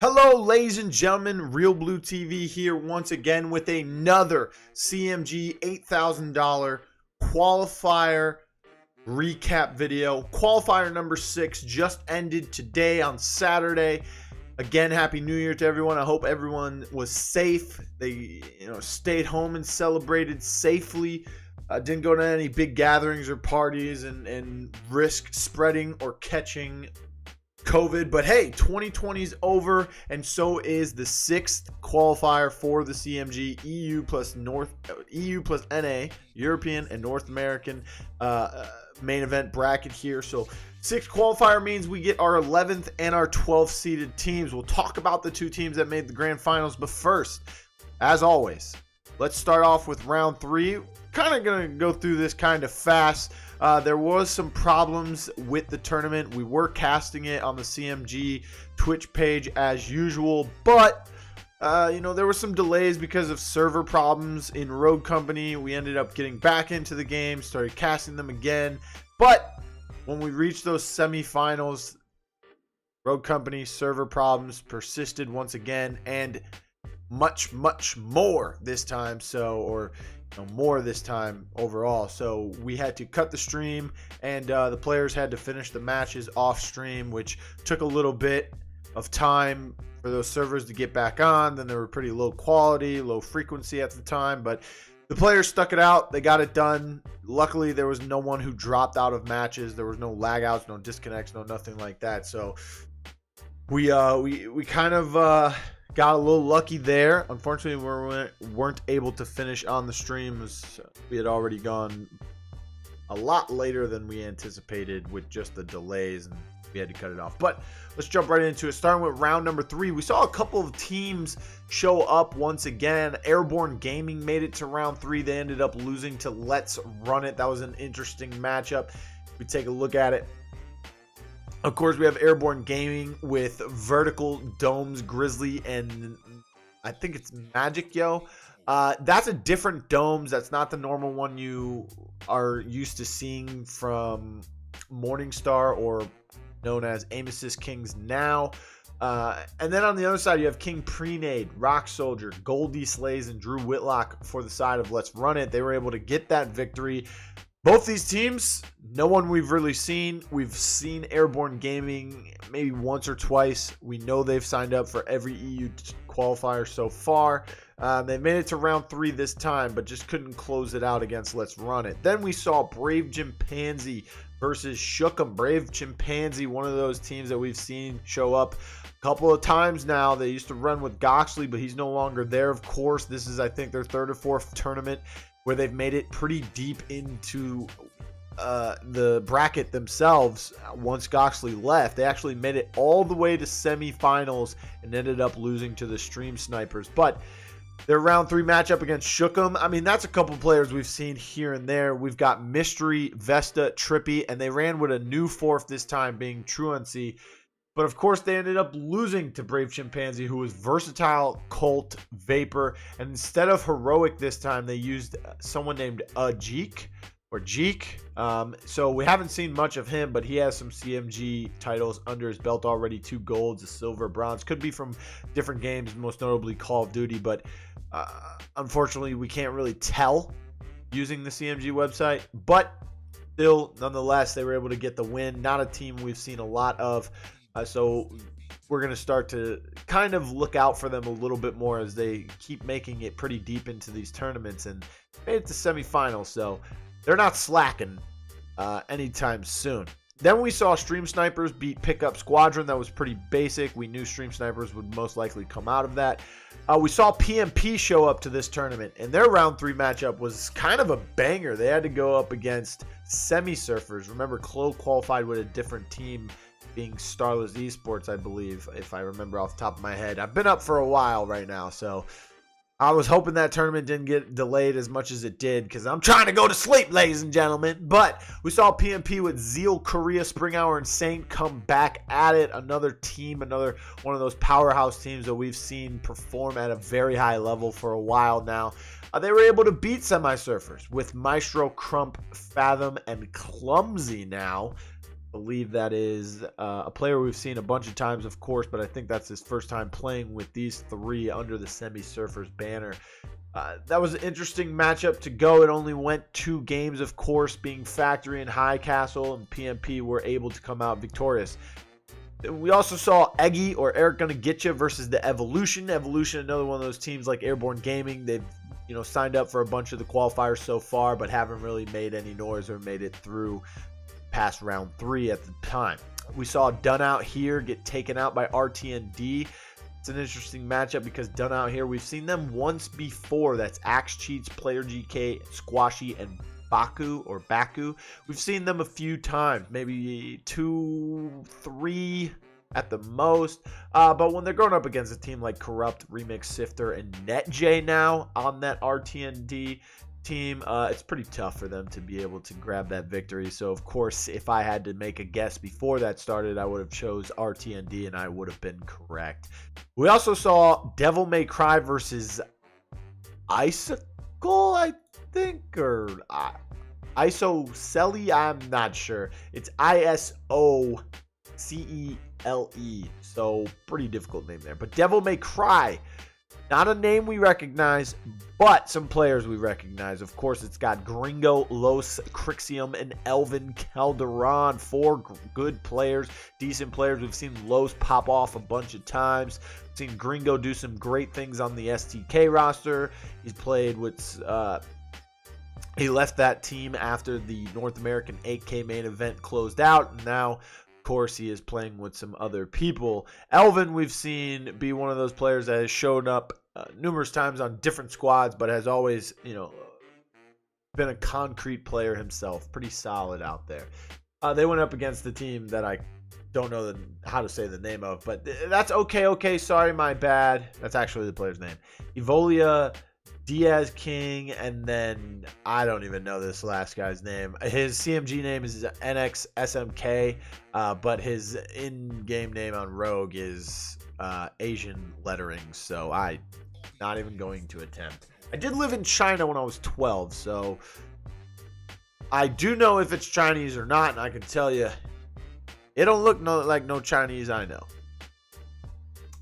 Hello, ladies and gentlemen, realBluTV here once again with another CMG $8,000 qualifier recap video. Qualifier number 6 just ended today on Saturday. Again, Happy New Year to everyone. I hope everyone was safe. They stayed home and celebrated safely. Didn't go to any big gatherings or parties and risk spreading or catching COVID. But hey, 2020 is over, and so is the 6th qualifier for the CMG EU plus NA, European and North American main event bracket here. So 6th qualifier means we get our 11th and our 12th seeded teams. We'll talk about the 2 teams that made the grand finals, but first, as always, let's start off with round 3. Kind of going to go through this kind of fast. There was some problems with the tournament. We were casting it on the CMG Twitch page as usual, but there were some delays because of server problems in Road Company. We ended up getting back into the game, started casting them again, but when we reached those semifinals, Road Company server problems persisted once again, and much more this time. More this time overall. So we had to cut the stream, and the players had to finish the matches off stream, which took a little bit of time for those servers to get back on. Then they were pretty low quality, low frequency at the time, but the players stuck it out. They got it done. Luckily, there was no one who dropped out of matches. There was no lag outs, no disconnects, no nothing like that. So we kind of got a little lucky there. Unfortunately, we weren't able to finish on the stream, as we had already gone a lot later than we anticipated with just the delays, and we had to cut it off. But let's jump right into it. Starting with round number 3, we saw a couple of teams show up once again. Airborne Gaming made it to round 3. They ended up losing to Let's Run It. That was an interesting matchup. If we take a look at it, of course, we have Airborne Gaming with Vertical Domes, Grizzly, and I think it's Magic Yo. That's a different domes. That's not the normal one you are used to seeing from Morningstar, or known as Aim Assist Kings now. And then on the other side, you have King Prenade, Rock Soldier, Goldie Slays, and Drew Whitlock for the side of Let's Run It. They were able to get that victory. Both these teams, no one we've really seen. We've seen Airborne Gaming maybe once or twice. We know they've signed up for every EU qualifier so far. They made it to round 3 this time, but just couldn't close it out against Let's Run It. Then we saw Brave Chimpanzee versus Shookem. Brave Chimpanzee, one of those teams that we've seen show up a couple of times now. They used to run with Goxley, but he's no longer there, of course. This is, I think, their 3rd or 4th tournament where they've made it pretty deep into the bracket themselves. Once Goxley left, they actually made it all the way to semifinals and ended up losing to the Stream Snipers. But their round 3 matchup against Shookem, I mean, that's a couple players we've seen here and there. We've got Mystery, Vesta, Trippy, and they ran with a new 4th this time, being Truancy. But of course, they ended up losing to Brave Chimpanzee, who was Versatile, Colt, Vapor. And instead of Heroic this time, they used someone named Jeek. So we haven't seen much of him, but he has some CMG titles under his belt already. 2 golds, a silver, bronze. Could be from different games, most notably Call of Duty. But unfortunately, we can't really tell using the CMG website. But still, nonetheless, they were able to get the win. Not a team we've seen a lot of. So we're going to start to kind of look out for them a little bit more as they keep making it pretty deep into these tournaments and made it to semifinals. So they're not slacking anytime soon. Then we saw Stream Snipers beat Pickup Squadron. That was pretty basic. We knew Stream Snipers would most likely come out of that. We saw PMP show up to this tournament, and their round 3 matchup was kind of a banger. They had to go up against Semi-Surfers. Remember, Chloe qualified with a different team, being Starless Esports, I believe, if I remember off the top of my head. I've been up for a while right now, so I was hoping that tournament didn't get delayed as much as it did, because I'm trying to go to sleep, ladies and gentlemen. But we saw PMP with Zeal, Korea, Spring Hour, and Saint come back at it. Another team, another one of those powerhouse teams that we've seen perform at a very high level for a while now. They were able to beat Semi-Surfers with Maestro, Crump, Fathom, and Clumsy now. believe that is a player we've seen a bunch of times, of course, but I think that's his first time playing with these three under the Semi-Surfers banner. That was an interesting matchup to go. It only went 2 games, of course, being Factory and High Castle, and PMP were able to come out victorious. We also saw Eggy, or Eric Gonna Getcha, versus the Evolution. Evolution, another one of those teams like Airborne Gaming. They've signed up for a bunch of the qualifiers so far, but haven't really made any noise or made it through past round 3 at the time. We saw Done Out Here get taken out by RTND. It's an interesting matchup because Done Out Here, we've seen them once before. That's Axe Cheats, Player GK, Squashy, and Baku. We've seen them a few times, maybe 2, 3 at the most. But when they're going up against a team like Corrupt, Remix, Sifter, and NetJ now on that RTND team, it's pretty tough for them to be able to grab that victory. So of course, if I had to make a guess before that started, I would have chose RTND and I would have been correct. We also saw Devil May Cry versus Icicle, I think, or Isocele, I'm not sure. It's Isocele, so pretty difficult name there. But Devil May Cry, not a name we recognize, but some players we recognize. Of course, it's got Gringo, Los, Crixium, and Elvin Calderon. 4 good players, decent players. We've seen Los pop off a bunch of times. We've seen Gringo do some great things on the STK roster. He's played with... he left that team after the North American 8K main event closed out, and now... of course, he is playing with some other people. Elvin, we've seen be one of those players that has shown up numerous times on different squads, but has always, been a concrete player himself. Pretty solid out there. They went up against the team that I don't know how to say the name of, but that's okay. Sorry, my bad. That's actually the player's name. Evolia, Diaz King, and then I don't even know this last guy's name. His CMG name is NXSMK, but his in-game name on Rogue is Asian lettering, so I'm not even going to attempt. I did live in China when I was 12, so I do know if it's Chinese or not, and I can tell you it don't look like no Chinese I know.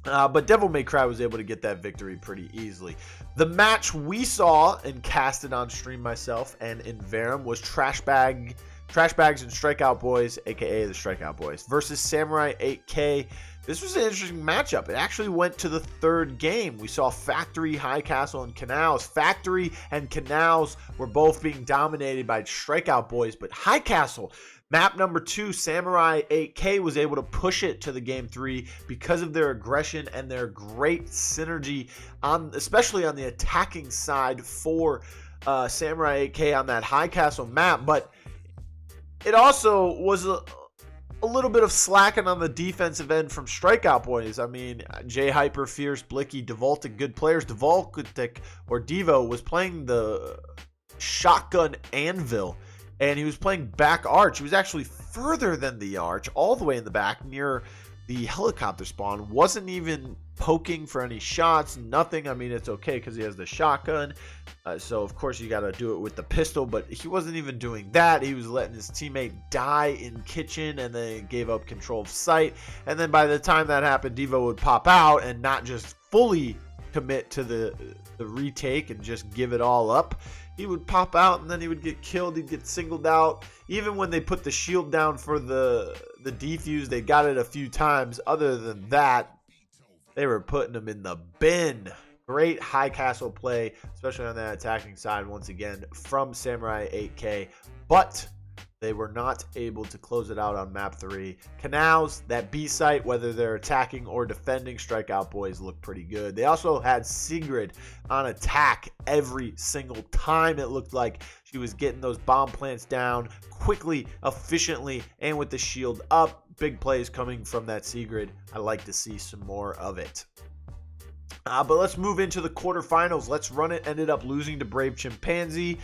But Devil May Cry was able to get that victory pretty easily. The match we saw and casted on stream myself and in Verum was Trash Bags and Strikeout Boys, aka the Strikeout Boys, versus Samurai 8K. This was an interesting matchup. It actually went to the 3rd game. We saw Factory, High Castle, and Canals. Factory and Canals were both being dominated by Strikeout Boys, but High Castle, map number 2, Samurai 8K, was able to push it to the game 3 because of their aggression and their great synergy, especially on the attacking side for Samurai 8K on that High Castle map. But it also was a little bit of slacking on the defensive end from Strikeout Boys. I mean, J Hyper, Fierce, Blicky, Devoltic, good players. Devoltic, or Devo, was playing the Shotgun Anvil, and he was playing back arch. He was actually further than the arch, all the way in the back near the helicopter spawn. Wasn't even poking for any shots, nothing. I mean, it's okay because he has the shotgun. So, of course, you got to do it with the pistol, but he wasn't even doing that. He was letting his teammate die in kitchen and then gave up control of sight. And then by the time that happened, Devo would pop out and not just fully commit to the retake and just give it all up. He would pop out and then he would get killed. He'd get singled out. Even when they put the shield down for the defuse, they got it a few times. Other than that, they were putting him in the bin. Great High Castle play, especially on that attacking side, once again, from Samurai 8K. But they were not able to close it out on map 3. Canals, that B site, whether they're attacking or defending, Strikeout Boys look pretty good. They also had Sigrid on attack every single time. It looked like she was getting those bomb plants down quickly, efficiently, and with the shield up. Big plays coming from that Sigrid. I like to see some more of it. But let's move into the quarterfinals. Let's run it. Ended up losing to Brave Chimpanzee.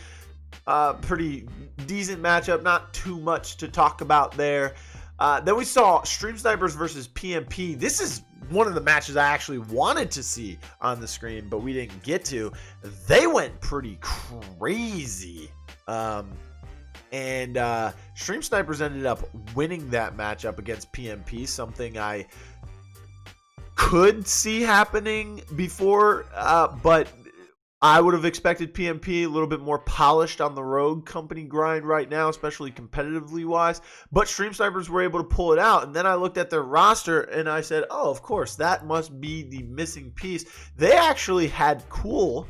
Pretty decent matchup. Not too much to talk about there. Then we saw Stream Snipers versus PMP. This is one of the matches I actually wanted to see on the screen, but we didn't get to. They went pretty crazy. And Stream Snipers ended up winning that matchup against PMP, something I could see happening before, but I would have expected PMP a little bit more polished on the Rogue Company grind right now, especially competitively wise. But Stream Snipers were able to pull it out. And then I looked at their roster and I said, oh, of course, that must be the missing piece. They actually had Cool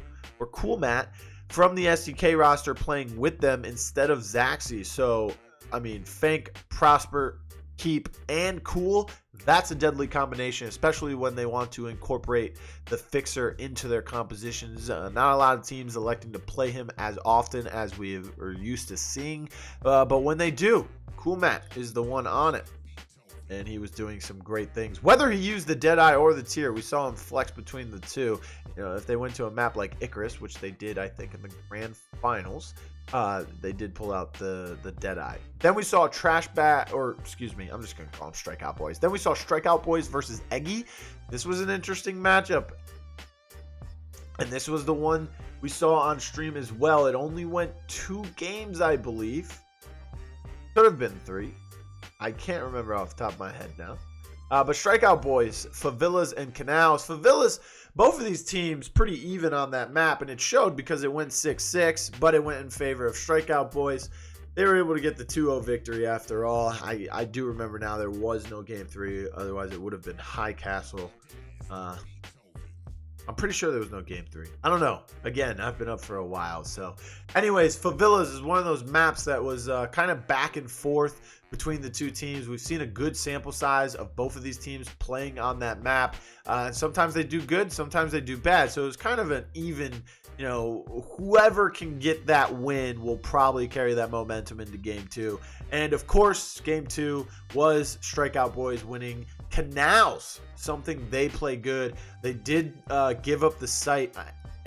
Matt from the SDK roster playing with them instead of Zaxi. So, I mean, Fank, Prosper, Keep, and Cool, that's a deadly combination, especially when they want to incorporate the Fixer into their compositions. Not a lot of teams electing to play him as often as we are used to seeing, but when they do, Cool Matt is the one on it. And he was doing some great things. Whether he used the Deadeye or the Tier, we saw him flex between the two. You know, if they went to a map like Icarus, which they did, I think, in the grand finals, they did pull out the Deadeye. Then we saw I'm just going to call them Strikeout Boys. Then we saw Strikeout Boys versus Eggy. This was an interesting matchup. And this was the one we saw on stream as well. It only went 2 games, I believe. Could have been 3. I can't remember off the top of my head now. But Strikeout Boys, Favelas and Canals. Favelas, both of these teams pretty even on that map, and it showed because it went 6-6, but it went in favor of Strikeout Boys. They were able to get the 2-0 victory after all. I do remember now there was no Game 3, otherwise it would have been High Castle. I'm pretty sure there was no Game 3. I don't know. Again, I've been up for a while. So anyways, Favelas is one of those maps that was kind of back and forth between the two teams. We've seen a good sample size of both of these teams playing on that map. Sometimes they do good, sometimes they do bad. So it was kind of an even, you know, whoever can get that win will probably carry that momentum into Game 2. And of course, Game 2 was Strikeout Boys winning. Canals, something they play good. They did give up the site,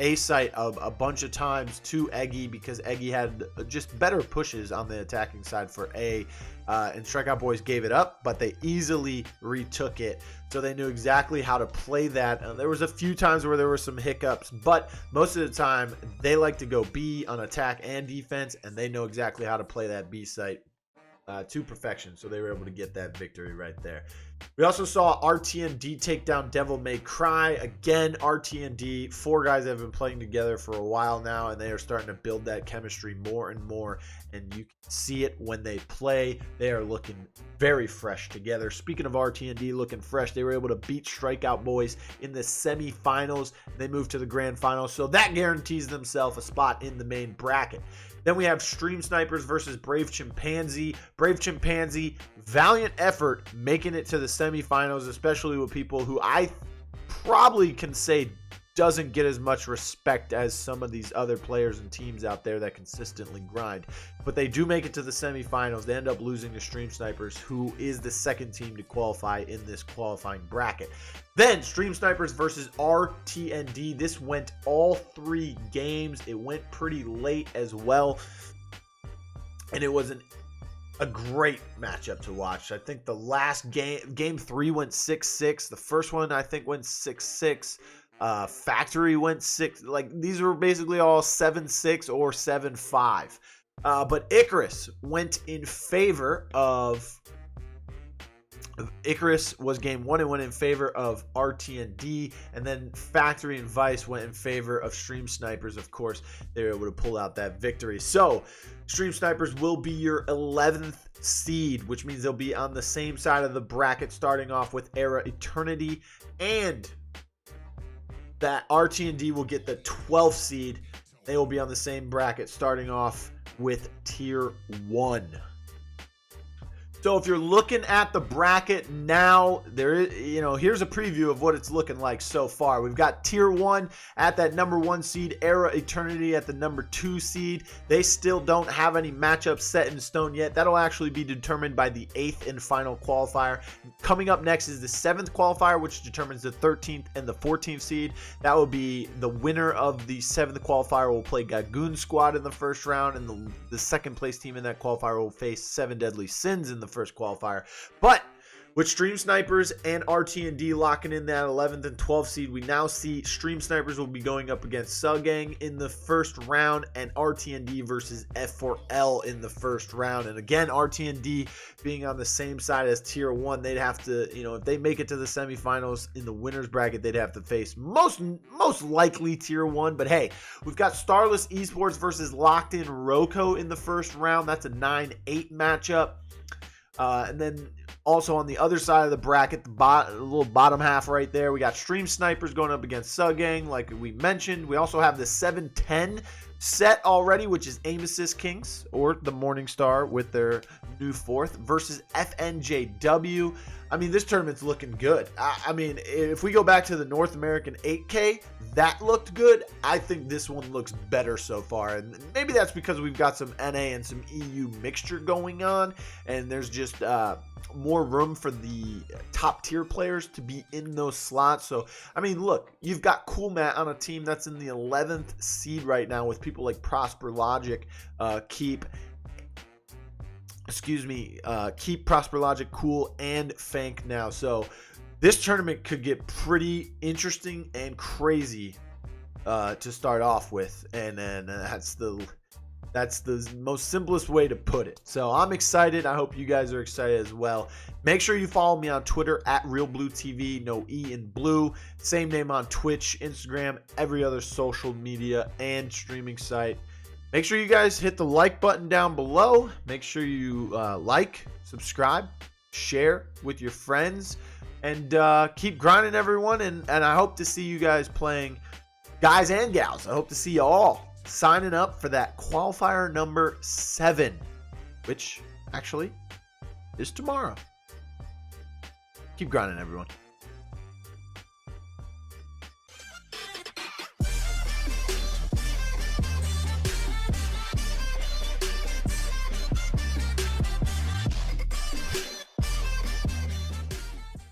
a bunch of times to Eggy because Eggy had just better pushes on the attacking side for A. And Strikeout Boys gave it up, but they easily retook it. So they knew exactly how to play that. There was a few times where there were some hiccups, but most of the time they like to go B on attack and defense, and they know exactly how to play that B site to perfection. So they were able to get that victory right there. We also saw RTND take down Devil May Cry. Again, RTND, 4 guys that have been playing together for a while now, and they are starting to build that chemistry more and more, and you can see it when they play. They are looking very fresh together. Speaking of RTND looking fresh, they were able to beat Strikeout Boys in the semifinals. They moved to the grand finals, so that guarantees themselves a spot in the main bracket. Then we have Stream Snipers versus Brave Chimpanzee. Brave Chimpanzee, valiant effort making it to the semifinals, especially with people who I probably can say doesn't get as much respect as some of these other players and teams out there that consistently grind. But they do make it to the semifinals. They end up losing to Stream Snipers, who is the second team to qualify in this qualifying bracket. Then Stream Snipers versus RTND. This went all 3 games. It went pretty late as well. And it was a great matchup to watch. I think the last game 3 went 6-6. The first one I think went 6-6. Factory went 6. Like, these were basically all 7-6 or 7-5. But Icarus went in favor of... Icarus was game 1 and went in favor of RTND, and then Factory and Vice went in favor of Stream Snipers. Of course, they were able to pull out that victory. So Stream Snipers will be your 11th seed, which means they'll be on the same side of the bracket, starting off with Era Eternity, and that RTND will get the 12th seed. They will be on the same bracket, starting off with Tier 1. So if you're looking at the bracket now, there is, here's a preview of what it's looking like so far. We've got Tier 1 at that number 1 seed, Era Eternity at the number 2 seed. They still don't have any matchups set in stone yet. That'll actually be determined by the 8th and final qualifier. Coming up next is the 7th qualifier, which determines the 13th and the 14th seed. That will be the winner of the 7th qualifier will play Gagoon Squad in the first round, and the second place team in that qualifier will face 7 Deadly Sins in the first qualifier. But With Stream Snipers and RTND locking in that 11th and 12th seed, we now see Stream Snipers will be going up against Sugang in the first round and RTND versus F4L in the first round. And again, RTND being on the same side as Tier 1, they'd have to, you know, if they make it to the semifinals in the winner's bracket, they'd have to face most likely Tier 1. But hey, we've got Starless Esports versus Locked In Roco in the first round. That's a 9-8 matchup. And then also on the other side of the bracket, the little bottom half right there, we got Stream Snipers going up against Sugang, like we mentioned. We also have the 7-10 set already, which is Aim Assist Kings, or the Morningstar with their new 4th, versus FNJW. I mean, this tournament's looking good. I mean, if we go back to the North American 8K, that looked good. I think this one looks better so far. And maybe that's because we've got some NA and some EU mixture going on, and there's just more room for the top tier players to be in those slots. So, I mean, look, you've got Cool Matt on a team that's in the 11th seed right now with people like Prosper Logic, Keep Prosper Logic, Cool, and Fank now. So this tournament could get pretty interesting and crazy to start off with, and then that's the most simplest way to put it. So I'm excited. I hope you guys are excited as well. Make sure you follow me on Twitter at realBluTV, no E in blue. Same name on Twitch, Instagram, every other social media and streaming site. Make sure you guys hit the like button down below. Make sure you like, subscribe, share with your friends, and keep grinding, everyone. And I hope to see you guys playing, guys and gals. I hope to see you all signing up for that qualifier number 7, which actually is tomorrow. Keep grinding, everyone.